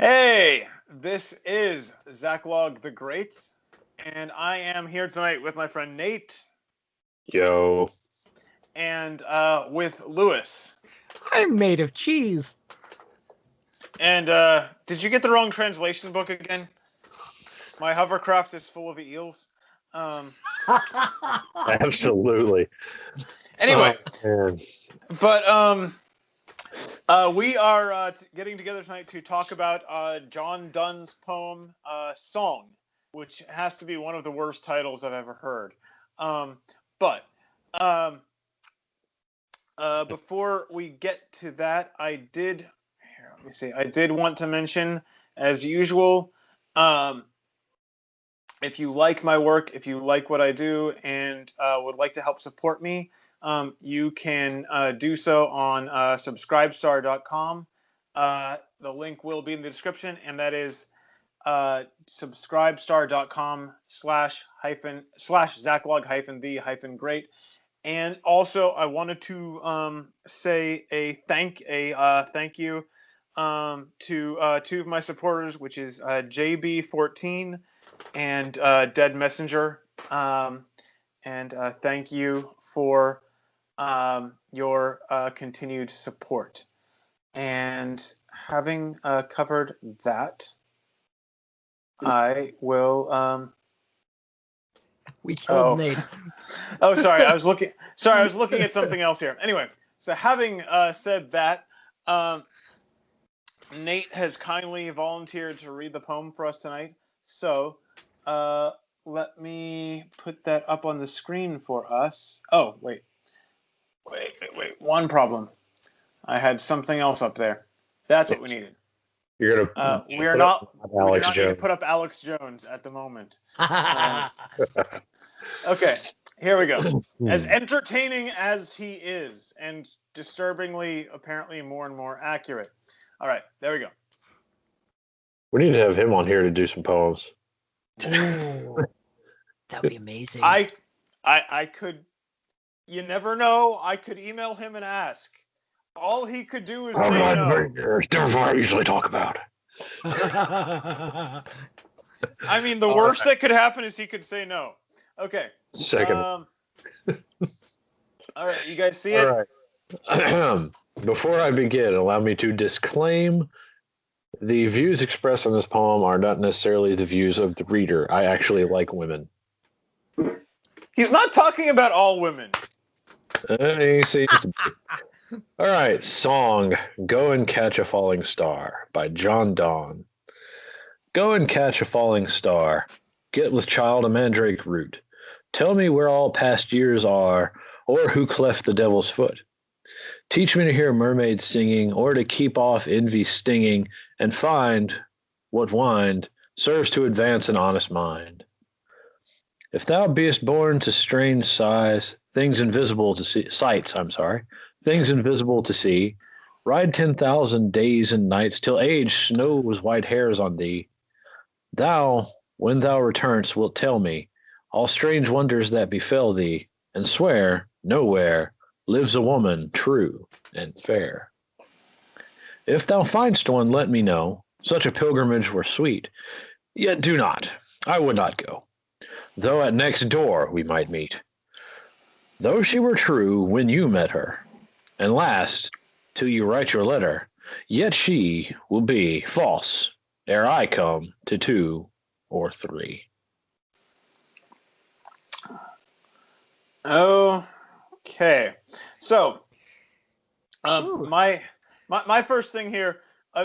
Hey, this is Zachlog the Great, and I am here tonight with my friend Nate Yo. and with Lewis. I'm made of cheese. And did you get the wrong translation book again? My hovercraft is full of eels. Absolutely. Anyway, Man. but we are getting together tonight to talk about John Donne's poem "Song," which has to be one of the worst titles I've ever heard. But before we get to that, I did want to mention, as usual, if you like my work, if you like what I do, and would like to help support me, you can do so on subscribestar.com. The link will be in the description, and that is subscribestar.com/Zachlog-the-great. And also, I wanted to say a thank you to two of my supporters, which is JB14 and DeadMessenger. And thank you for your continued support. And having covered that, I will. We killed Nate. Oh, sorry. I was looking at something else here. Anyway, so having said that, Nate has kindly volunteered to read the poem for us tonight. So let me put that up on the screen for us. Oh, wait. One problem. I had something else up there. That's what we needed. You're gonna we do not need to put up Alex Jones at the moment. Okay, here we go. As entertaining as he is, and disturbingly, apparently, more and more accurate. All right, there we go. We need to have him on here to do some poems. Ooh, that'd be amazing. I could. You never know. I could email him and ask. All he could do is say no. That's what I usually talk about. I mean, the worst that could happen is he could say no. Okay. Second. All right, you guys see it? All right. Before I begin, allow me to disclaim the views expressed in this poem are not necessarily the views of the reader. I actually like women. He's not talking about all women. He seems to be. All right, song, Go and Catch a Falling Star by John Donne. Go and catch a falling star. Get with child a mandrake root. Tell me where all past years are, or who cleft the devil's foot. Teach me to hear mermaids singing, or to keep off envy stinging, and find what wind serves to advance an honest mind. If thou beest born to strange things invisible to see, things invisible to see, ride 10,000 days and nights till age snows white hairs on thee. Thou, when thou returnest, wilt tell me all strange wonders that befell thee, and swear nowhere lives a woman true and fair. If thou find'st one, let me know. Such a pilgrimage were sweet. Yet do not, I would not go, though at next door we might meet. Though she were true when you met her, and last till you write your letter, yet she will be false ere I come to 2 or 3. Okay, so my first thing here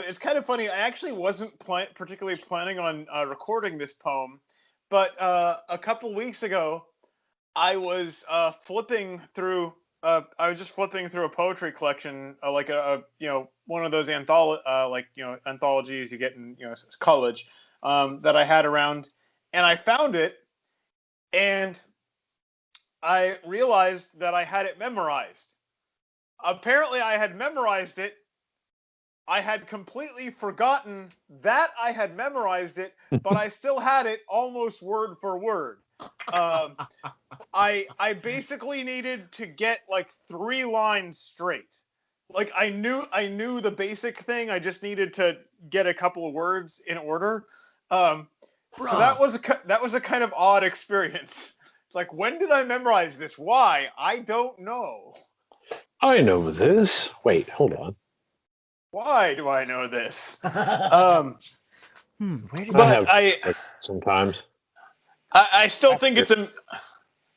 is kind of funny. I actually wasn't particularly planning on recording this poem, but a couple weeks ago, I was flipping through. I was just flipping through a poetry collection, like one of those anthologies you get in college, that I had around, and I found it, and I realized that I had it memorized. Apparently, I had memorized it. I had completely forgotten that I had memorized it, but I still had it almost word for word. I basically needed to get like 3 lines straight. like I knew the basic thing. I just needed to get a couple of words in order. So that was a kind of odd experience. It's like, when did I memorize this? Why? I don't know. I know this. Wait, hold on. Why do I know this? Where did But sometimes I still think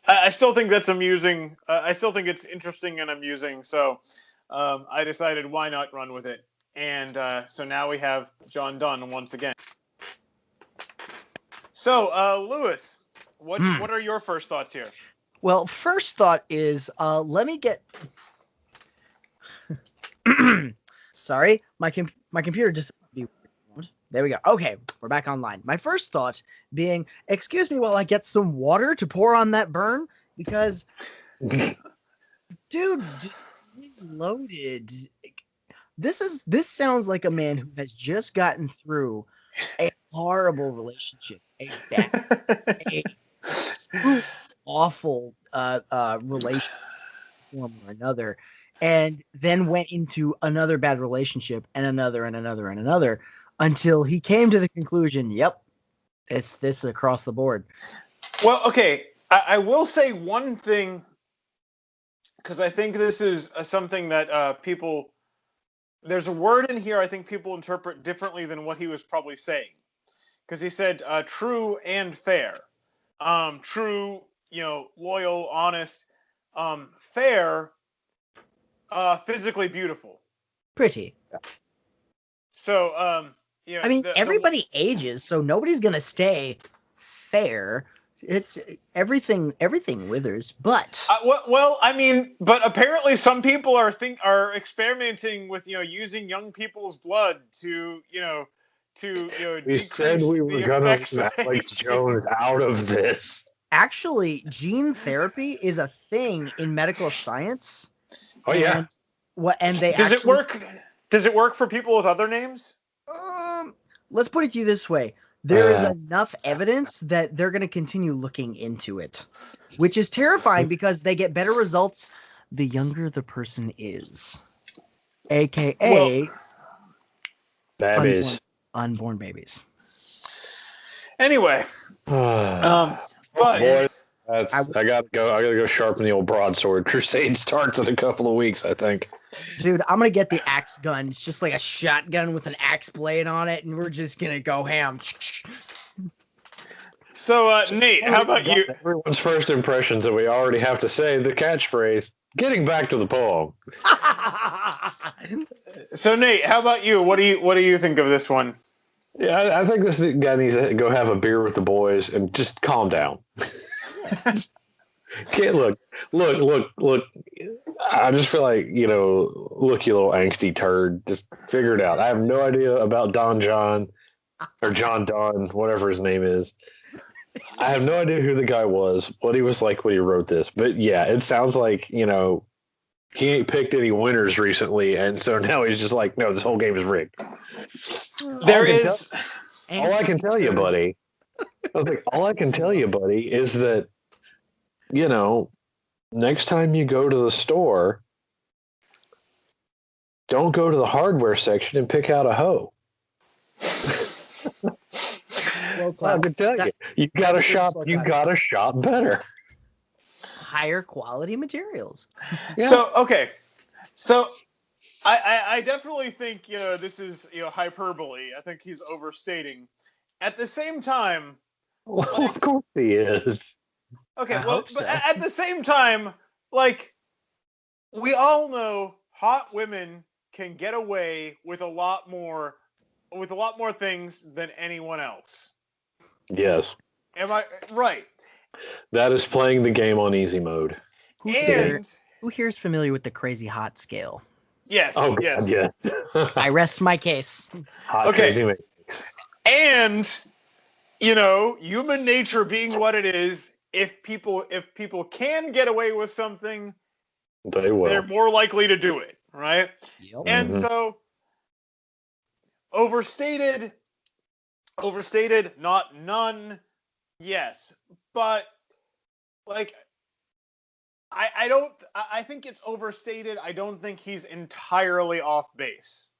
I still think that's amusing. I still think it's interesting and amusing. So I decided, why not run with it? And so now we have John Donne once again. So Lewis, what are your first thoughts here? Well, first thought is let me get. Sorry, my computer just. There we go. Okay, we're back online. My first thought being, excuse me while I get some water to pour on that burn, because, dude, loaded. This sounds like a man who has just gotten through a horrible relationship, a awful relationship form or another, and then went into another bad relationship and another and another and another, until he came to the conclusion, yep, it's this across the board. Well, okay, I will say one thing, because I think this is something that people, there's a word in here I think people interpret differently than what he was probably saying. Because he said true and fair. True, loyal, honest. Fair, physically beautiful. Pretty. So, I mean, everybody ages, so nobody's gonna stay fair. It's everything withers, but well, I mean, but apparently some people are experimenting with using young people's blood to we said we were gonna let Alex Jones out of this. Actually, gene therapy is a thing in medical science. Oh yeah. And they does it work? Does it work for people with other names? Let's put it to you this way. There is enough evidence that they're going to continue looking into it, which is terrifying because they get better results the younger the person is, aka babies, unborn babies. Anyway, but boy, I gotta go sharpen the old broadsword. Crusade starts in a couple of weeks, I think. Dude, I'm gonna get the axe gun. It's just like a shotgun with an axe blade on it, and we're just gonna go ham. So, Nate, how about you? Everyone's first impressions that we already have to say the catchphrase. Getting back to the poem. So, Nate, how about you? What do you think of this one? Yeah, I think this guy needs to go have a beer with the boys and just calm down. Can't look. I just feel like, look, you little angsty turd. Just figure it out. I have no idea about John Donne, whatever his name is. I have no idea who the guy was, what he was like when he wrote this. But yeah, it sounds like, he ain't picked any winners recently. And so now he's just like, no, this whole game is rigged. All I can tell you, buddy. I was like, all I can tell you, buddy, is that, next time you go to the store, don't go to the hardware section and pick out a hoe. I can tell you gotta shop. You gotta shop better. Higher quality materials. Yeah. So okay, so I definitely think this is hyperbole. I think he's overstating. At the same time, well, of course he is. Okay, but at the same time, we all know hot women can get away with a lot more things than anyone else. Yes. Am I right? That is playing the game on easy mode. Who here is familiar with the crazy hot scale? Yes. Oh, yes. God, yes. I rest my case. Hot crazy mix. And human nature being what it is, if people can get away with something, they will. They're more likely to do it, right? Yep. And so overstated, not none, yes. But I think it's overstated. I don't think he's entirely off base.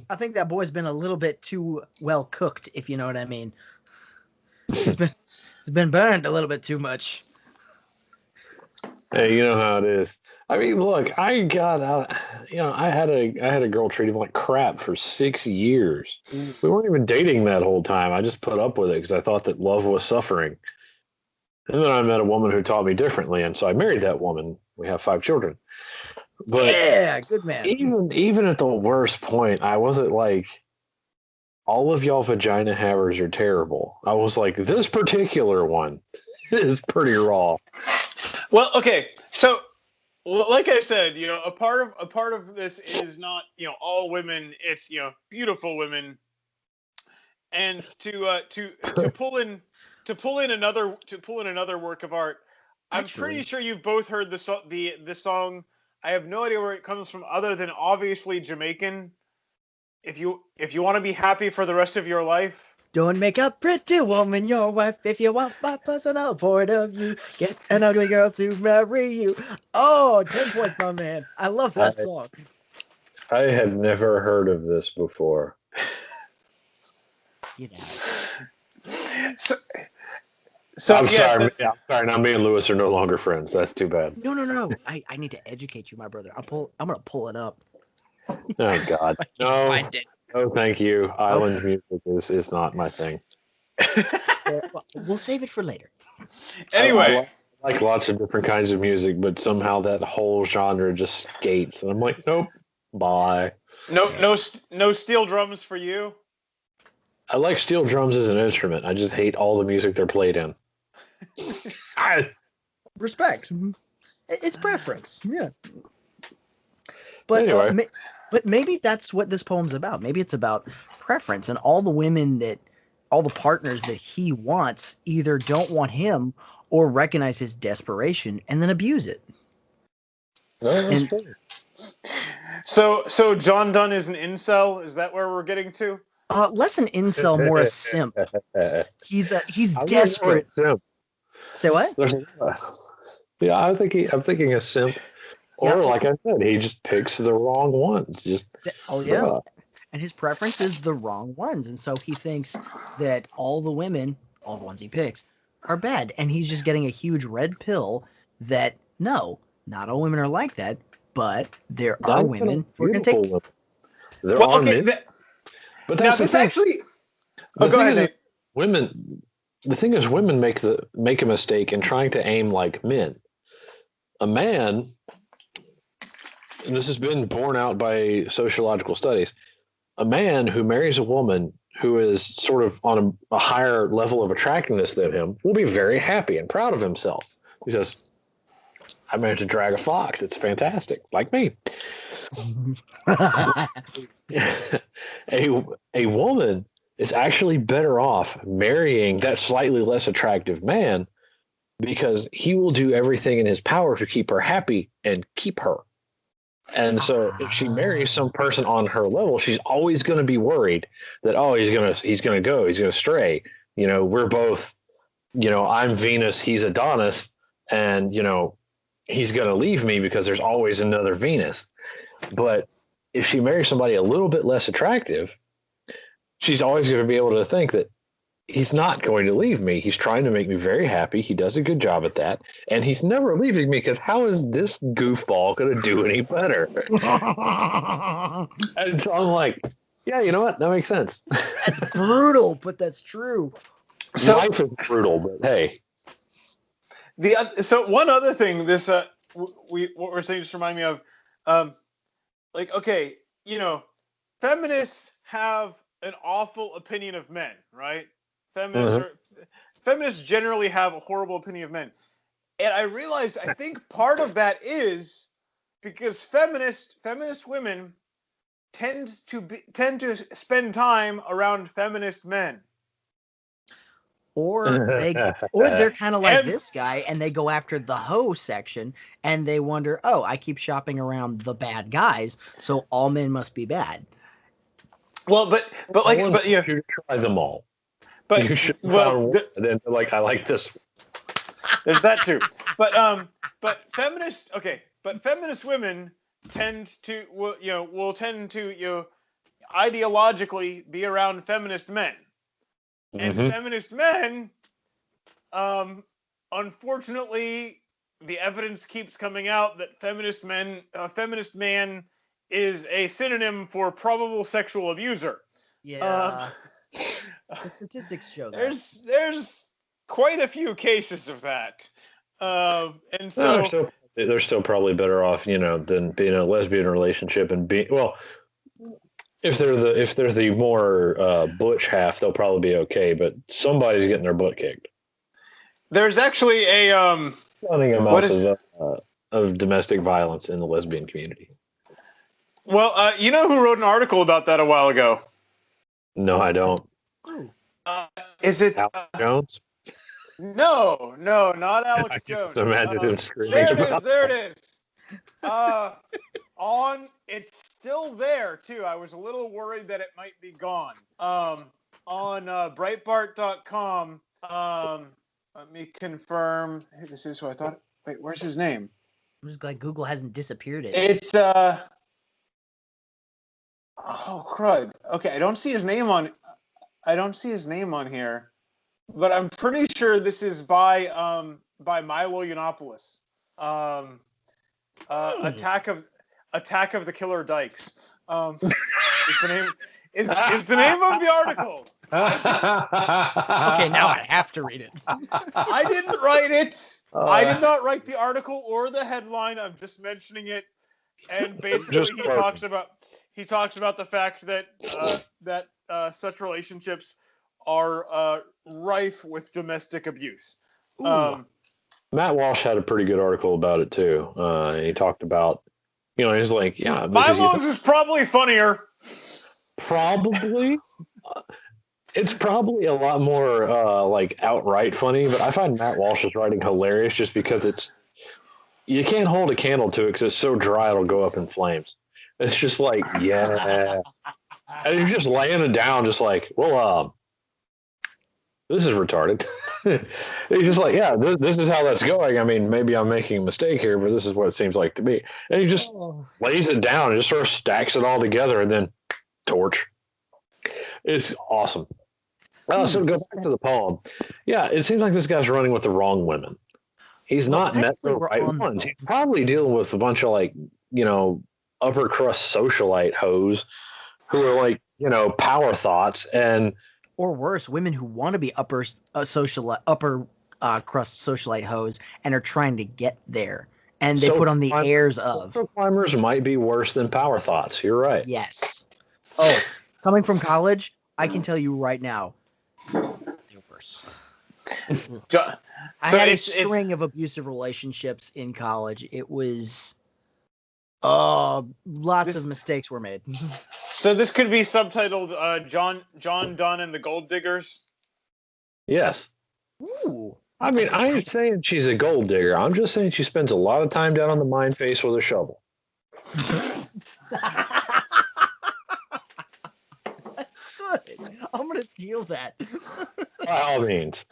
I think that boy's been a little bit too well cooked, if you know what I mean. It's been burned a little bit too much. Hey, you know how it is. I mean, look, I got out. I had a girl treat him like crap for 6 years. We weren't even dating that whole time. I just put up with it because I thought that love was suffering. And then I met a woman who taught me differently, and so I married that woman. We have 5 children. But yeah, good man. Even at the worst point, I wasn't like, all of y'all vagina havers are terrible. I was like, this particular one is pretty raw. Well, okay, so like I said, a part of this is not all women. It's beautiful women, and to pull in another work of art. I'm pretty sure you've both heard the song. I have no idea where it comes from, other than obviously Jamaican. If you want to be happy for the rest of your life, don't make a pretty woman your wife. If you want my personal point of view, get an ugly girl to marry you. Oh, 10 points, my man. I love that song. I had never heard of this before. So I'm sorry. I'm sorry. Now me and Lewis are no longer friends. That's too bad. No. I need to educate you, my brother. I'm gonna pull it up. Oh God, no, thank you. Island music is not my thing. We'll save it for later. Anyway, I like lots of different kinds of music, but somehow that whole genre just skates, and I'm like, nope, bye. No steel drums for you. I like steel drums as an instrument. I just hate all the music they're played in. Respect. It's preference. Yeah. But anyway. But maybe that's what this poem's about. Maybe it's about preference, and all the partners that he wants either don't want him or recognize his desperation and then abuse it. So John Donne is an incel. Is that where we're getting to? Less an incel, more a simp. He's desperate. Say what? Yeah, I'm thinking a simp. Or like I said, he just picks the wrong ones. And his preference is the wrong ones, and so he thinks that all the ones he picks, are bad, and he's just getting a huge red pill that no, not all women are like that, but there are women who are going to take. There are men, but that's the thing. Actually. Go ahead. The thing is, women make a mistake in trying to aim like men. A man. And this has been borne out by sociological studies, a man who marries a woman who is sort of on a higher level of attractiveness than him will be very happy and proud of himself. He says, I managed to drag a fox. It's fantastic. Like me. A woman is actually better off marrying that slightly less attractive man because he will do everything in his power to keep her happy and keep her. And so if she marries some person on her level, she's always going to be worried that, he's going to stray. We're both, I'm Venus, he's Adonis, and, he's going to leave me because there's always another Venus. But if she marries somebody a little bit less attractive, she's always going to be able to think that he's not going to leave me. He's trying to make me very happy. He does a good job at that. And he's never leaving me because how is this goofball going to do any better? And so I'm like, yeah, you know what? That makes sense. That's brutal, but that's true. So, life is brutal, but hey. So one other thing, this what we're saying just remind me of, feminists have an awful opinion of men, right? Feminists generally have a horrible opinion of men. And I realized I think part of that is because feminist women tend to spend time around feminist men. Or they're kind of like this guy and they go after the hoe section and they wonder, I keep shopping around the bad guys, so all men must be bad. Well, but you try them all. But you should find one and then like I like this one. There's that too. But feminist women will tend to ideologically be around feminist men. And feminist men, unfortunately, the evidence keeps coming out that feminist man is a synonym for probable sexual abuser. Yeah. The statistics show that. There's quite a few cases of that. And so they're still probably better off, than being in a lesbian relationship and being, well, if they're the more butch half, they'll probably be okay, but somebody's getting their butt kicked. There's actually a stunning amounts of domestic violence in the lesbian community. Well, you know who wrote an article about that a while ago? No, I don't. Is it Alex Jones? No, not Alex Jones. Imagine him screaming. There it is. It's still there too. I was a little worried that it might be gone. On Breitbart.com. Let me confirm. This is who I thought. Wait, where's his name? I'm just glad Google hasn't disappeared it. It's Oh crud. Okay, I don't see his name on here, but I'm pretty sure this is by Milo Yiannopoulos. Attack of the Killer Dykes. Is the name of the article. Okay, now I have to read it. I didn't write it. I did not write the article or the headline. I'm just mentioning it, and basically he talks about the fact that such relationships are rife with domestic abuse. Matt Walsh had a pretty good article about it too. He talked about, he's like, yeah, Milo's is probably funnier. Probably. It's probably a lot more outright funny, but I find Matt Walsh's writing hilarious just because you can't hold a candle to it because it's so dry it'll go up in flames. It's just like, yeah. And you're just laying it down just like, well, this is retarded. He's just like, yeah, this is how that's going. I mean, maybe I'm making a mistake here, but this is what it seems like to me. And he just lays it down and just sort of stacks it all together and then torch. It's awesome. So go back to the poem. Yeah, it seems like this guy's running with the wrong women. He's not met the right ones. He's probably dealing with a bunch of upper crust socialite hoes who are power thoughts or worse, women who want to be upper crust socialite hoes and are trying to get there, and they put on the airs of. Social climbers might be worse than power thoughts. You're right. Yes. Oh, coming from college, I can tell you right now, they're worse. I had a string of abusive relationships in college. It was lots of mistakes were made. So this could be subtitled John Donne and the Gold Diggers. Yes. Ooh. I mean, I ain't saying she's a gold digger. I'm just saying she spends a lot of time down on the mine face with a shovel. That's good. I'm gonna steal that. By all means.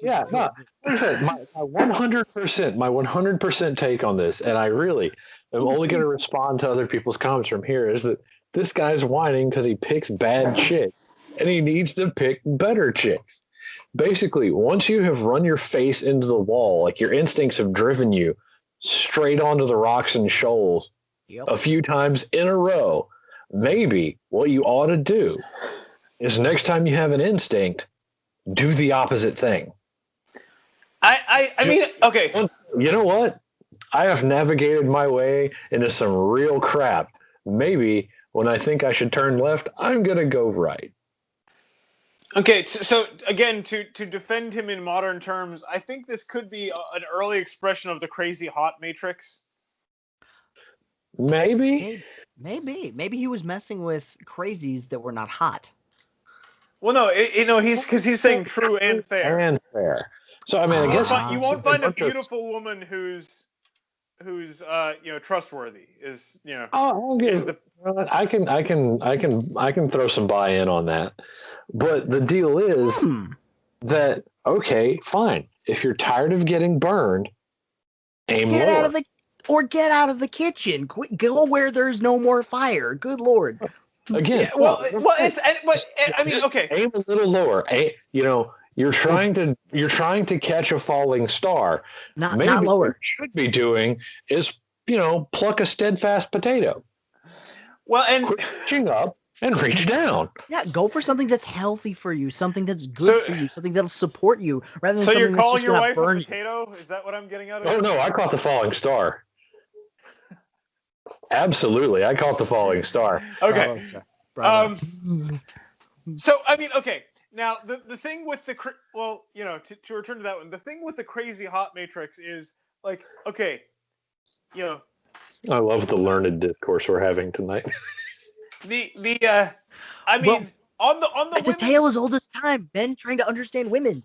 Yeah, no, like I said, my 100% take on this, and I really am only going to respond to other people's comments from here, is that this guy's whining because he picks bad chicks, and he needs to pick better chicks. Basically, once you have run your face into the wall, like your instincts have driven you straight onto the rocks and shoals a few times in a row, maybe what you ought to do is next time you have an instinct, do the opposite thing. I mean, okay. You know what? I have navigated my way into some real crap. Maybe when I think I should turn left, I'm going to go right. Okay, so again, to defend him in modern terms, I think this could be an early expression of the crazy hot matrix. Maybe he was messing with crazies that were not hot. Well, no, he's saying true and fair. And fair. So I mean, I guess you won't find a beautiful woman who's trustworthy. I can throw some buy-in on that. But the deal is, that, okay, fine. If you're tired of getting burned, aim Get lower. Get out of the kitchen. Go where there's no more fire. Good Lord. Again, okay. Aim a little lower. You're trying to catch a falling star. Not Maybe lower. what you should be doing is, pluck a steadfast potato. Well, and quit reaching up and reach down. Yeah, go for something that's healthy for you, something that's good for you, something that'll support you, rather than so something you're calling that's just your wife burn a potato? Is that what I'm getting out of Oh this? no, I caught the falling star. Absolutely, I caught the falling star. Okay. Bravo. So I mean, okay. Now the thing with the to return to that one, the thing with the crazy hot matrix is like, okay, I love the learned discourse we're having tonight. I mean, on the it's a tale as old as time. Men trying to understand women.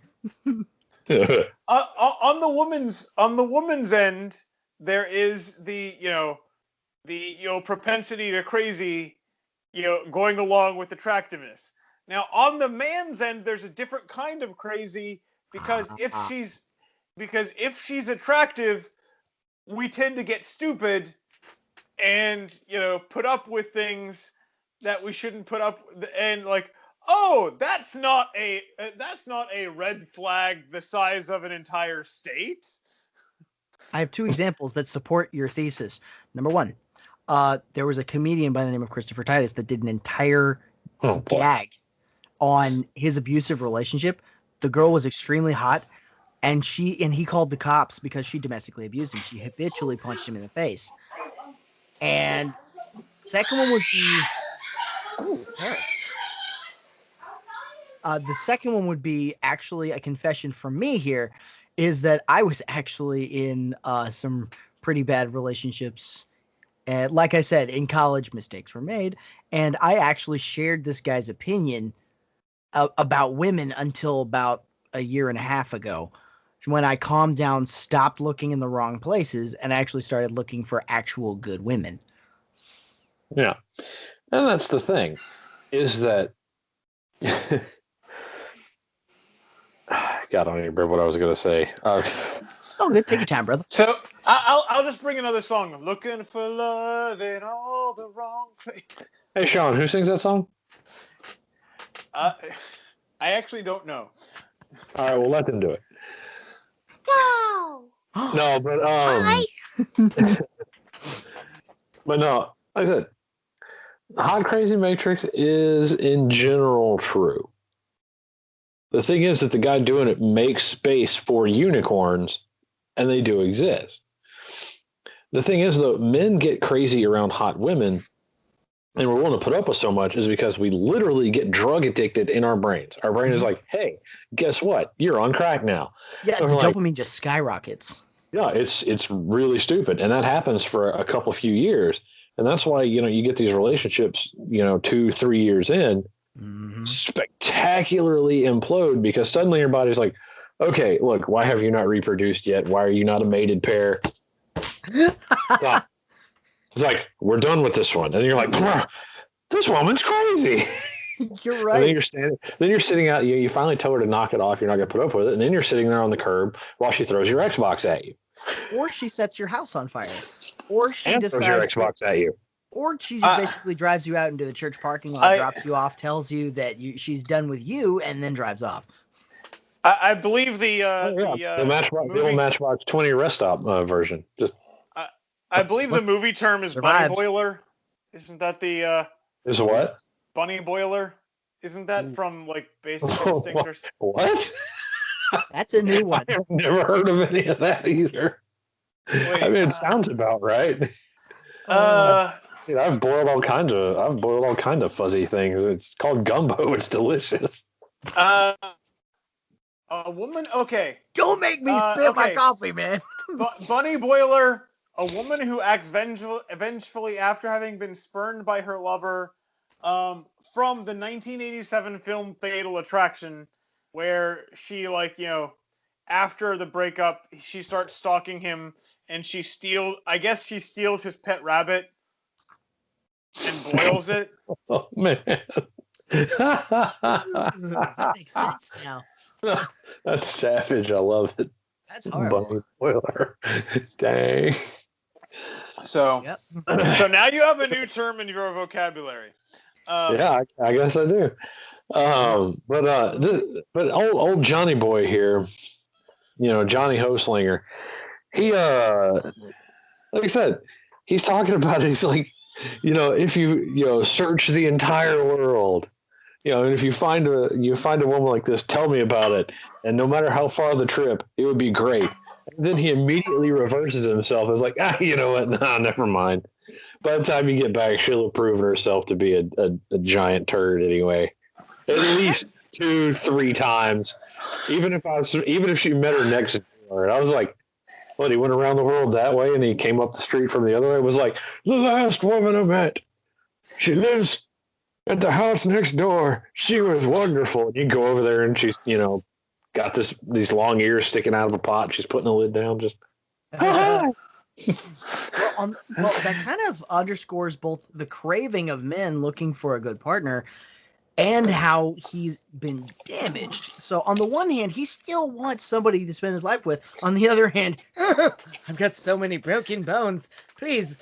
On the woman's end, there is the propensity to crazy, going along with attractiveness. Now, on the man's end, there's a different kind of crazy because if she's attractive, we tend to get stupid and put up with things that we shouldn't put up, and like, oh, that's not a red flag the size of an entire state. I have two examples that support your thesis. Number one, there was a comedian by the name of Christopher Titus that did an entire gag on his abusive relationship. The girl was extremely hot, and he called the cops because she domestically abused him. She habitually punched him in the face. And second one would be the second one would be actually a confession from me here, is that I was actually in some pretty bad relationships. And like I said, in college, mistakes were made. And I actually shared this guy's opinion about women until about a year and a half ago, when I calmed down, stopped looking in the wrong places, and actually started looking for actual good women. Yeah. And that's the thing, is that God, I don't even remember what I was going to say. Good. Take your time, brother. So I'll just bring another song. Looking for love in all the wrong places. Hey, Sean, who sings that song? I actually don't know. All right, we'll let them do it. No, but Hi. but no, like I said, hot crazy matrix is in general true. The thing is that the guy doing it makes space for unicorns, and they do exist. The thing is, though, men get crazy around hot women, and we're willing to put up with so much is because we literally get drug addicted in our brains. Our brain is like, hey, guess what? You're on crack now. Yeah, the dopamine just skyrockets. Yeah, it's really stupid. And that happens for a couple few years. And that's why, you get these relationships, 2-3 years in, spectacularly implode because suddenly your body's like, okay, look, why have you not reproduced yet? Why are you not a mated pair? Stop. It's like, we're done with this one. And you're like, this woman's crazy. You're right. And then you're sitting out, you finally tell her to knock it off. You're not going to put up with it. And then you're sitting there on the curb while she throws your Xbox at you. Or she sets your house on fire. Or she throws your Xbox at you. Or she just basically drives you out into the church parking lot, drops you off, tells you that she's done with you, and then drives off. I believe the old Matchbox 20 rest stop version. I believe the movie term is bunny boiler. Isn't that the is what? Bunny boiler? Isn't that from like Basic Instinct or something? What? That's a new one. I've never heard of any of that either. Wait, I mean, it sounds about right. I've boiled all kinds of fuzzy things. It's called gumbo. It's delicious. A woman. Okay. Don't make me spit my coffee, man. Bunny boiler. A woman who acts vengefully after having been spurned by her lover, from the 1987 film Fatal Attraction, where she after the breakup, she starts stalking him, and she steals his pet rabbit and boils it. Oh man. That makes sense now. That's savage. I love it. That's horrible. Bone boiler. Dang. So, Yep. so now you have a new term in your vocabulary. Yeah, I guess I do. But old Johnny boy here, Johnny Hoslinger, he like I said, he's talking about he's like, if you search the entire world, and if you find a woman like this, tell me about it, and no matter how far the trip, it would be great. And then he immediately reverses himself. It's like, you know what? Nah, never mind. By the time you get back, she'll have proven herself to be a giant turd anyway. At least 2-3 times. Even if she met her next door. And I was like, what, he went around the world that way and he came up the street from the other way? It was like, the last woman I met. She lives at the house next door. She was wonderful. And you go over there and she's, got these long ears sticking out of a pot. She's putting the lid down. Just Well, that kind of underscores both the craving of men looking for a good partner and how he's been damaged. So on the one hand, he still wants somebody to spend his life with. On the other hand, I've got so many broken bones. Please,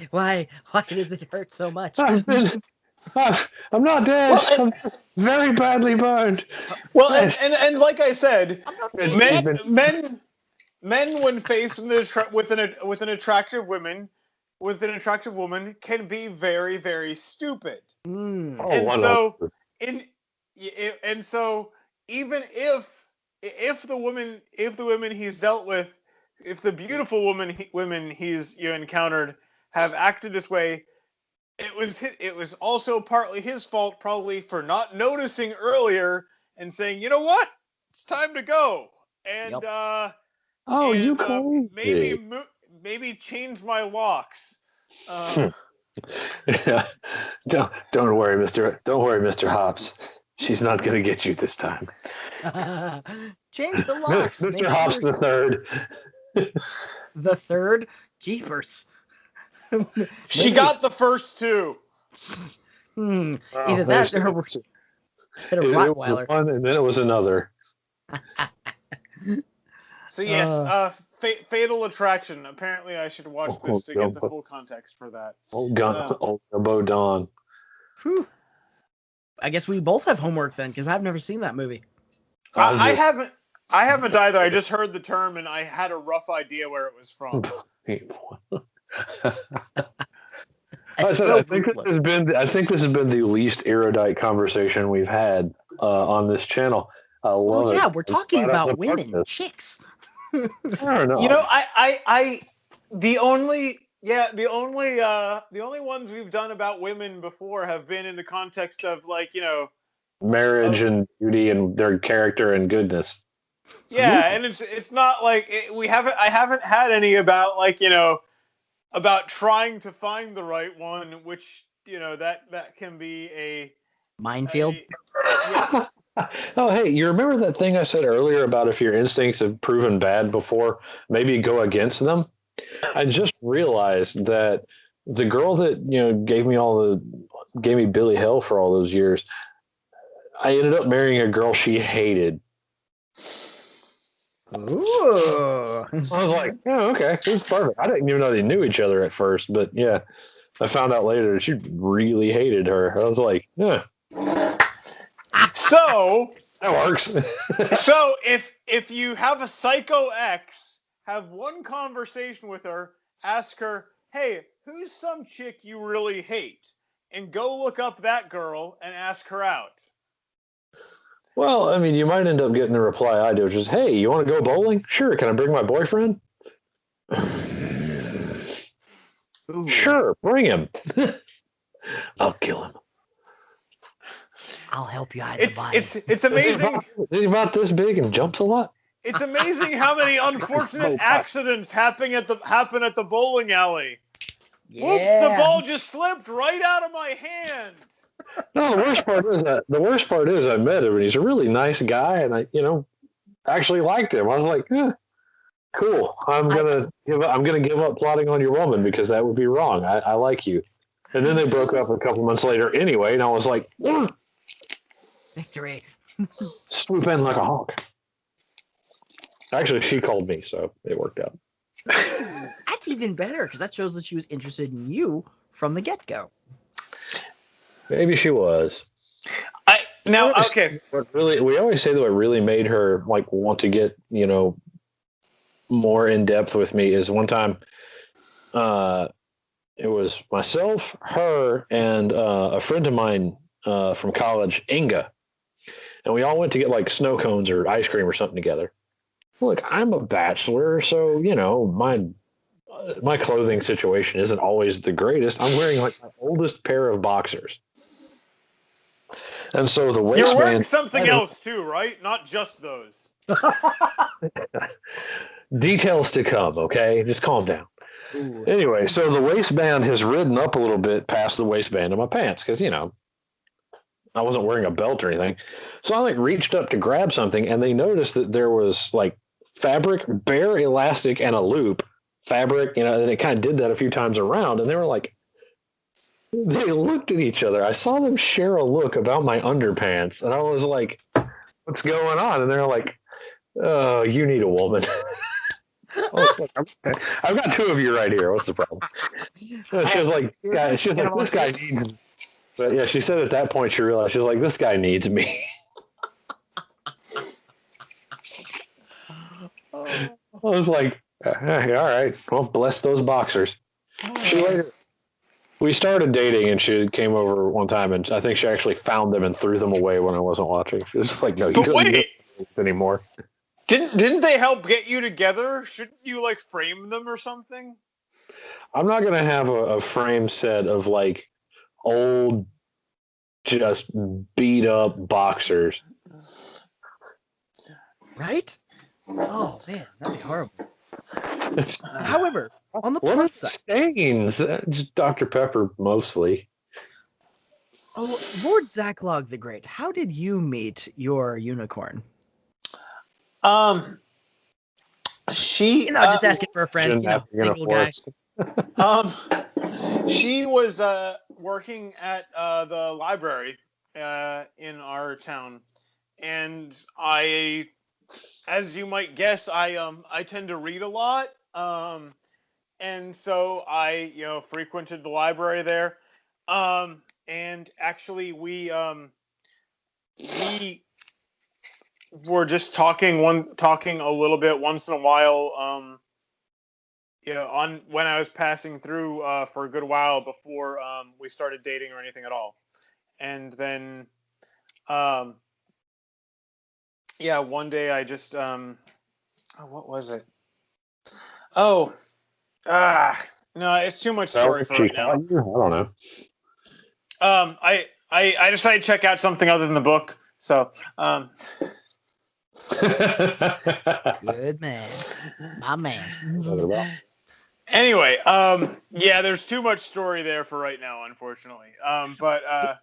why does it hurt so much? I'm not dead. I'm very badly burned. Well, and like I said, men when faced with an attractive woman, can be very, very stupid. And so even if the women he's dealt with, if the beautiful women he's encountered have acted this way, it was also partly his fault, probably, for not noticing earlier and saying, you know what, it's time to go, and maybe change my locks. Yeah. Don't worry, Mr. Hops. She's not going to get you this time. Change the locks, Mr. Hops the third. The third? Jeepers. She got the first two. Either that or her hit a Rottweiler. It was one, and then it was another. So yes, Fatal Attraction. Apparently, I should watch this to get the full context for that. Old Bo Don. I guess we both have homework then, because I've never seen that movie. I haven't either. I just heard the term and I had a rough idea where it was from. I think this has been the least erudite conversation we've had on this channel. I love it. Yeah, we're talking about women, chicks. I don't know. The only ones we've done about women before have been in the context of marriage and beauty and their character and goodness. Yeah, and it's not like I haven't had any about about trying to find the right one, which that can be a minefield. Yes. Oh, hey, you remember that thing I said earlier about if your instincts have proven bad before, maybe go against them? I just realized that the girl that gave me Billy hell for all those years, I ended up marrying a girl she hated. Ooh. I was like, oh, okay, it was perfect. I didn't even know they knew each other at first, but yeah, I found out later that she really hated her. I was like, yeah. So that works. So if you have a psycho ex, have one conversation with her, ask her, hey, who's some chick you really hate? And go look up that girl and ask her out. Well, I mean, you might end up getting the reply I do, which is, hey, you want to go bowling? Sure. Can I bring my boyfriend? Sure, bring him. I'll kill him. I'll help you hide the body. It's amazing. He's about this big and jumps a lot. It's amazing how many unfortunate accidents happen at the bowling alley. Yeah. Whoops, the ball just slipped right out of my hand. No, the worst part is I met him and he's a really nice guy and I, actually liked him. I was like, cool. I'm gonna give up plotting on your woman because that would be wrong. I like you. And then they broke up a couple months later anyway, and I was like, victory. Swoop in like a hawk. Actually, she called me, so it worked out. That's even better because that shows that she was interested in you from the get-go. Maybe she was. Okay. We always say that what really made her like want to get, more in depth with me is one time. It was myself, her, and a friend of mine from college, Inga, and we all went to get like snow cones or ice cream or something together. Look, I'm a bachelor, so my clothing situation isn't always the greatest. I'm wearing like my oldest pair of boxers. And so the waistband... You're wearing something else too, right? Not just those. Details to come, okay? Just calm down. Ooh. Anyway, so the waistband has ridden up a little bit past the waistband of my pants because, I wasn't wearing a belt or anything. So I like reached up to grab something and they noticed that there was like fabric, bare elastic, and a loop fabric, and it kind of did that a few times around. And they were like, they looked at each other. I saw them share a look about my underpants, and I was like, what's going on? And they're like, oh, you need a woman. I've got two of you right here. What's the problem? She was like, this guy needs me. But yeah, she said at that point she realized, she was like, this guy needs me. I was like, hey, all right, well, bless those boxers. We started dating, and she came over one time, and I think she actually found them and threw them away when I wasn't watching. She was just like, no, you don't need them anymore. Didn't they help get you together? Shouldn't you like frame them or something? I'm not gonna have a frame set of like old, just beat up boxers. Right? Oh man, that'd be horrible. However, on the plus side, stains, just Dr. Pepper mostly. Oh, Lord Zacklog the Great, how did you meet your unicorn? She. Just asking for a friend. Single guy. She was working at the library in our town, and as you might guess, I tend to read a lot, and so I frequented the library there, and actually we were just talking a little bit once in a while, on when I was passing through for a good while before we started dating or anything at all, and then one day I just what was it? No, it's too much story for right now. I don't know. I decided to check out something other than the book. So good man. My man. Anyway, there's too much story there for right now, unfortunately. But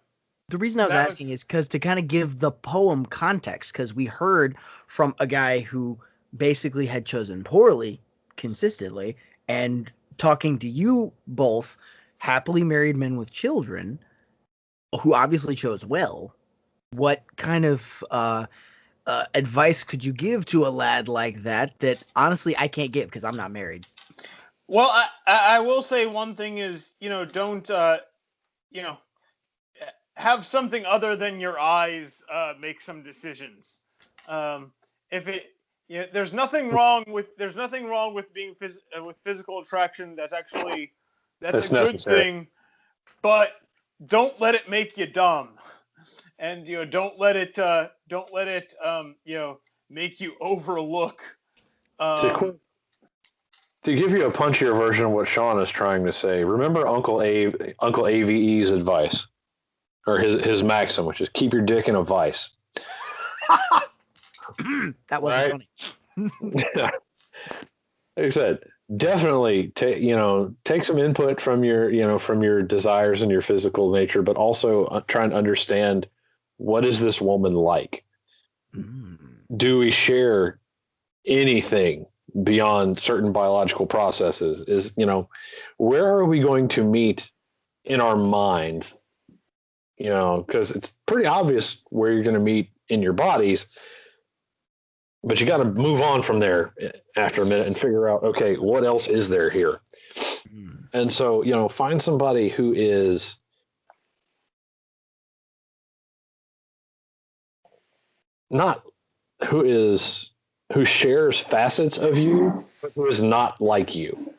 the reason I was asking is because to kind of give the poem context, because we heard from a guy who basically had chosen poorly consistently, and talking to you both, happily married men with children, who obviously chose well. What kind of advice could you give to a lad like that honestly I can't give because I'm not married? Well, I will say one thing is, don't, have something other than your eyes make some decisions. There's nothing wrong with being with physical attraction. That's a good necessary thing, but don't let it make you dumb, and don't let it make you overlook. To give you a punchier version of what Sean is trying to say, remember Uncle AVE's advice, or his maxim, which is keep your dick in a vice. That wasn't funny. Like I said, definitely take some input from your desires and your physical nature, but also try and understand, what is this woman like? Do we share anything beyond certain biological processes? Where are we going to meet in our minds? Because it's pretty obvious where you're going to meet in your bodies. But you got to move on from there after a minute and figure out, okay, what else is there here? And so, find somebody who is who shares facets of you, but who is not like you.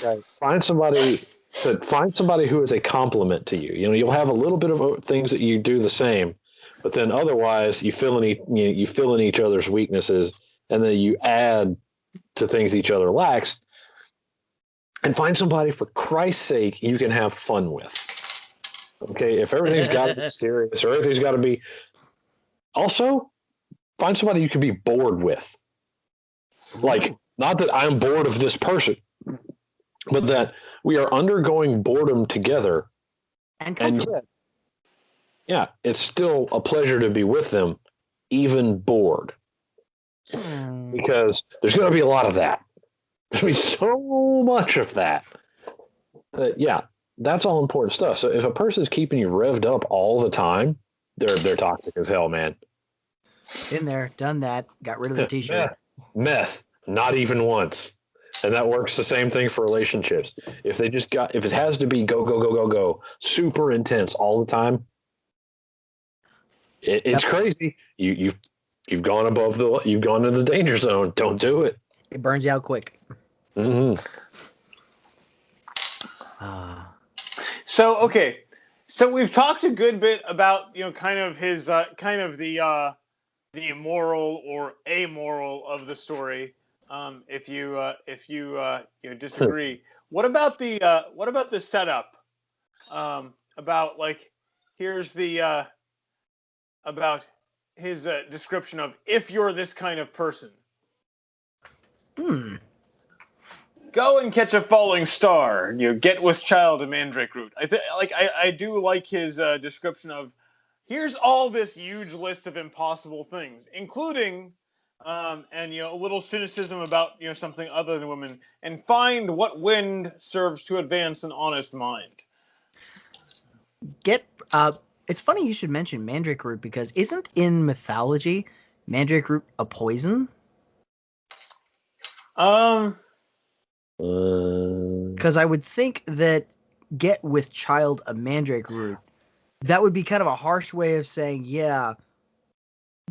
Right. Find somebody who is a complement to you. You'll have a little bit of things that you do the same, but then otherwise you fill in each other's weaknesses, and then you add to things each other lacks. And find somebody, for Christ's sake, you can have fun with. Okay, if everything's got to be serious or everything's got to be. Also, find somebody you can be bored with. Like, not that I'm bored of this person, but that we are undergoing boredom together. And comfort. Yeah, it's still a pleasure to be with them, even bored. Because there's going to be a lot of that. There's going to be so much of that. Yeah, that's all important stuff. So if a person's keeping you revved up all the time, they're toxic as hell, man. Been there, done that, got rid of the t-shirt. Meth, not even once. And that works the same thing for relationships. If it has to be go, super intense all the time, it's crazy. You've gone you've gone to the danger zone. Don't do it. It burns you out quick. Mm-hmm. So we've talked a good bit about kind of his the moral or amoral of the story. If you disagree, what about the setup? About like here's the about his description of if you're this kind of person. Go and catch a falling star. Get with child a mandrake root. I do like his description of here's all this huge list of impossible things, including and a little cynicism about something other than women, and find what wind serves to advance an honest mind. It's funny you should mention mandrake root, because isn't in mythology mandrake root a poison? Because I would think that get with child a mandrake root, that would be kind of a harsh way of saying, yeah,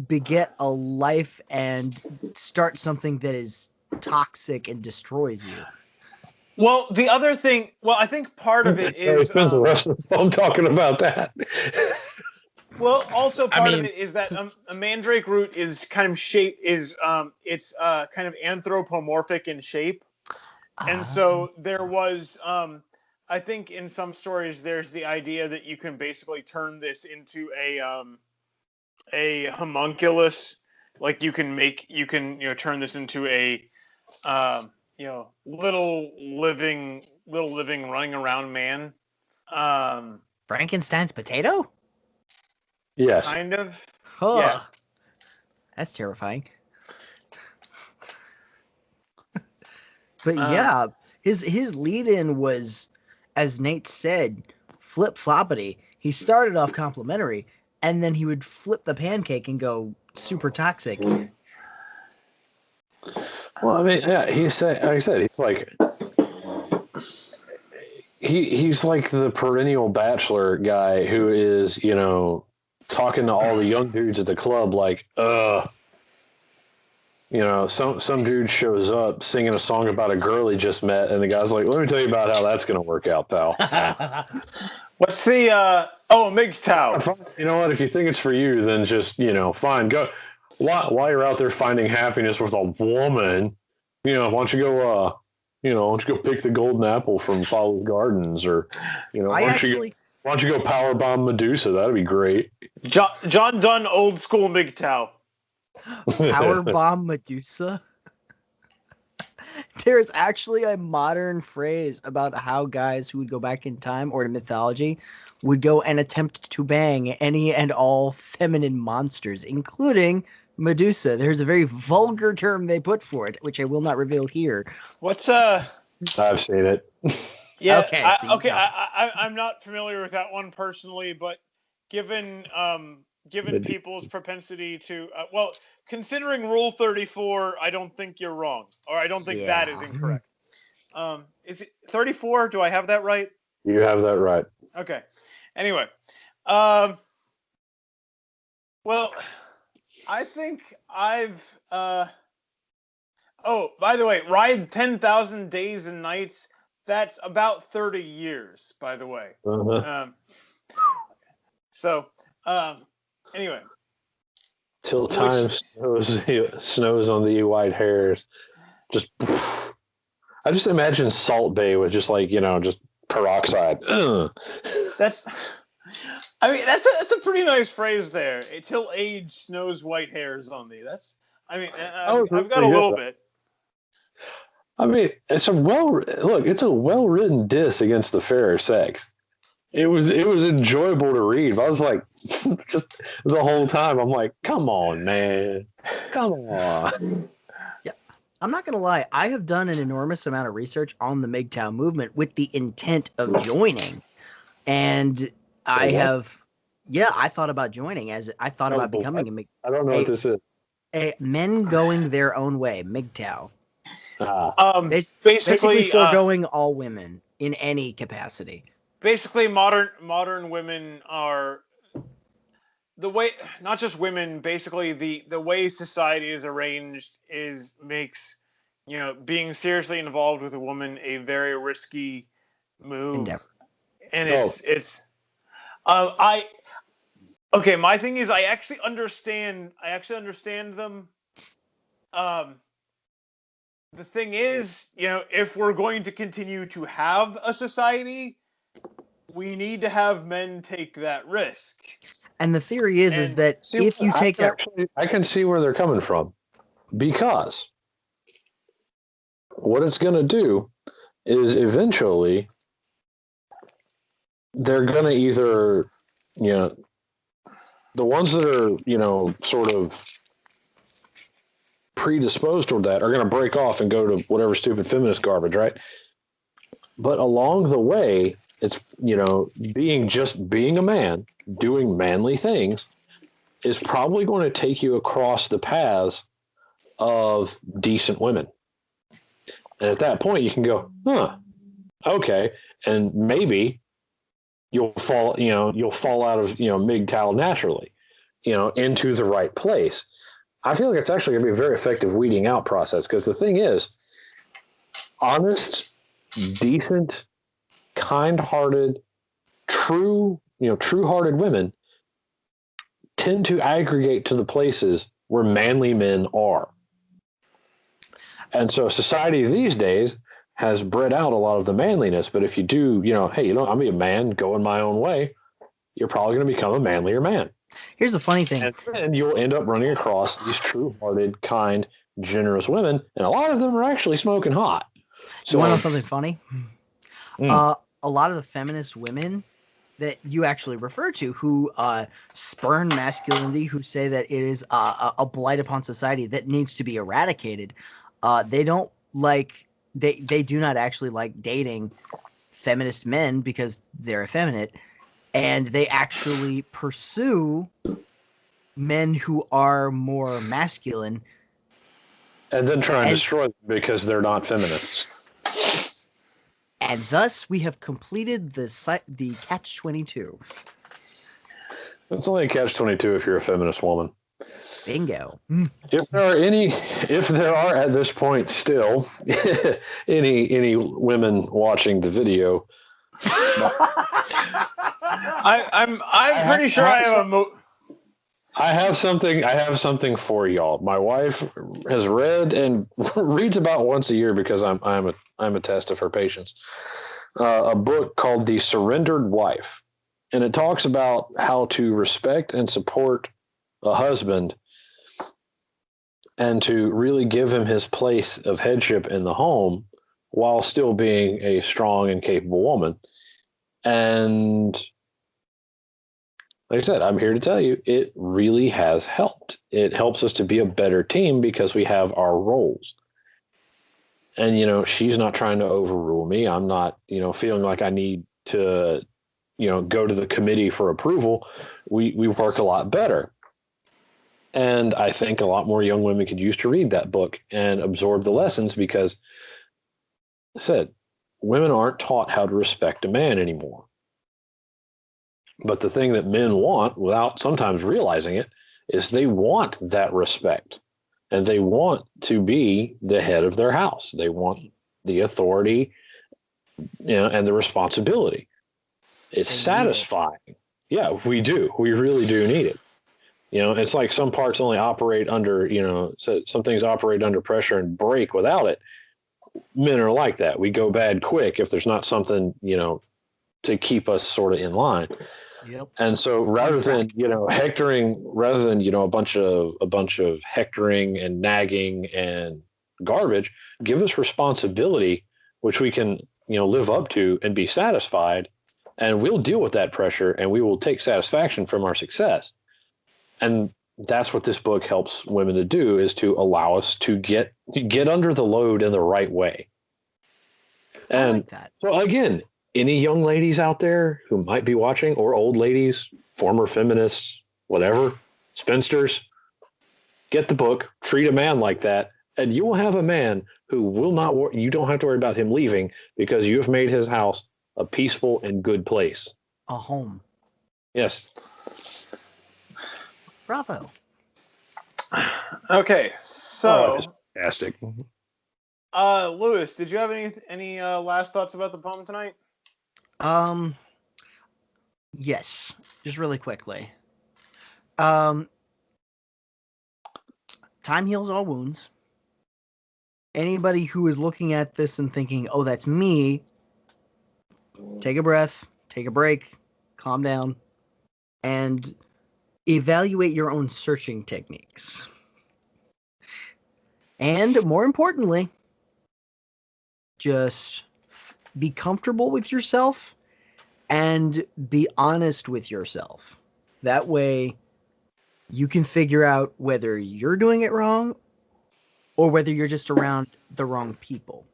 beget a life and start something that is toxic and destroys you. Well, the other thing, I think part of it is... spends the rest of the film talking about that. Well, also part of it is that a mandrake root is kind of it's kind of anthropomorphic in shape. And so there was, I think in some stories, there's the idea that you can basically turn this into a homunculus. Like you can turn this into a, little living running around man. Frankenstein's potato? Yes. Kind of. Huh. Yeah. That's terrifying. But yeah, his lead-in was, as Nate said, flip-floppity. He started off complimentary, and then he would flip the pancake and go super toxic. Well, I mean, yeah, he's like he's like the perennial bachelor guy who is, talking to all the young dudes at the club like, some dude shows up singing a song about a girl he just met, and the guy's like, let me tell you about how that's going to work out, pal. What's the, MGTOW. You know what? If you think it's for you, then just, fine. Go. While you're out there finding happiness with a woman, why don't you go, why don't you go pick the golden apple from Follow Gardens, or, why don't you go powerbomb Medusa? That'd be great. John Donne, old school MGTOW. Powerbomb Medusa? There's actually a modern phrase about how guys who would go back in time or to mythology would go and attempt to bang any and all feminine monsters, including Medusa. There's a very vulgar term they put for it, which I will not reveal here. What's I've seen it. Yeah. Okay. I'm not familiar with that one personally, but given people's propensity to considering Rule 34, I don't think you're wrong, or I don't think that is incorrect. Is it 34? Do I have that right? You have that right. Okay. Anyway, well, I think I've. Oh, by the way, ride 10,000 days and nights. That's about 30 years, by the way. Anyway. Till time snows on the white hairs. Just, I just imagine Salt Bay with just just peroxide. That's a pretty nice phrase there. Till age snows white hairs on thee. I've got a little bit. I mean, it's a well-written diss against the fairer sex. It was enjoyable to read. But I was like, just the whole time, I'm like, come on, man, come on. Yeah, I'm not gonna lie. I have done an enormous amount of research on the MGTOW movement with the intent of joining, and I thought about joining I thought about becoming a MGTOW. I don't know what this is. Men going their own way, MGTOW. Basically foregoing all women in any capacity. Basically, modern women are the way, not just women. Basically, the way society is arranged makes being seriously involved with a woman a very risky move. Endeavor. And my thing is I actually understand them. The thing is, if we're going to continue to have a society, we need to have men take that risk. And the theory is that if you take that... I can see where they're coming from. Because what it's going to do is eventually they're going to either, the ones that are, sort of predisposed toward that are going to break off and go to whatever stupid feminist garbage, right? But along the way, it's, being a man, doing manly things is probably going to take you across the paths of decent women. And at that point you can go, okay. And maybe you'll fall out of, MGTOW naturally, into the right place. I feel like it's actually going to be a very effective weeding out process, because the thing is, honest, decent, kind-hearted, true-hearted women tend to aggregate to the places where manly men are. And so society these days has bred out a lot of the manliness. But if you do, I'm a man going my own way, you're probably going to become a manlier man. Here's the funny thing. And you'll end up running across these true-hearted, kind, generous women, and a lot of them are actually smoking hot. So, you want to know something funny? A lot of the feminist women that you actually refer to, who spurn masculinity, who say that it is a blight upon society that needs to be eradicated, they do not actually like dating feminist men because they're effeminate. And they actually pursue men who are more masculine. And then try and destroy them because they're not feminists. And thus we have completed the catch-22. It's only a catch-22 if you're a feminist woman. Bingo. If there are at this point still any women watching the video, I'm pretty sure I have something for y'all. My wife has read and reads about once a year, because I'm a test of her patience. A book called The Surrendered Wife, and it talks about how to respect and support a husband and to really give him his place of headship in the home while still being a strong and capable woman. And like I said, I'm here to tell you, it really has helped. It helps us to be a better team because we have our roles. And, she's not trying to overrule me. I'm not, feeling like I need to, go to the committee for approval, we work a lot better. And I think a lot more young women could use to read that book and absorb the lessons, because I said, women aren't taught how to respect a man anymore. But the thing that men want, without sometimes realizing it, is they want that respect. And they want to be the head of their house. They want the authority, and the responsibility. It's satisfying. Yeah, we do. We really do need it. It's like some parts only operate under, so some things operate under pressure and break without it. Men are like that. We go bad quick if there's not something, to keep us sort of in line. Yep. And so rather than, hectoring, a bunch of hectoring and nagging and garbage, give us responsibility, which we can, live up to and be satisfied. And we'll deal with that pressure, and we will take satisfaction from our success. And that's what this book helps women to do, is to allow us to get under the load in the right way. And I like that. So again, any young ladies out there who might be watching, or old ladies, former feminists, whatever, spinsters, get the book, treat a man like that, and you will have a man who will not, you don't have to worry about him leaving, because you have made his house a peaceful and good place. A home. Yes. Bravo. Okay, so fantastic. Lewis, did you have any last thoughts about the poem tonight? Yes, just really quickly. Time heals all wounds. Anybody who is looking at this and thinking, "Oh, that's me," take a breath, take a break, calm down, and evaluate your own searching techniques. And more importantly, just be comfortable with yourself and be honest with yourself. That way you can figure out whether you're doing it wrong or whether you're just around the wrong people.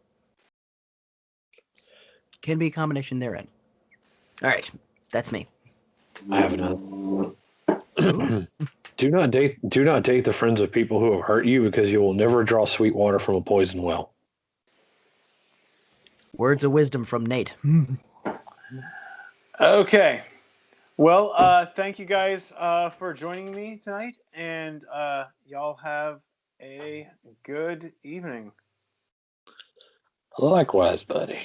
Can be a combination therein. All right, that's me. I have none. Do not date the friends of people who have hurt you, because you will never draw sweet water from a poison well. Words of wisdom from Nate. Okay. Well, thank you guys for joining me tonight, and y'all have a good evening. Likewise, buddy.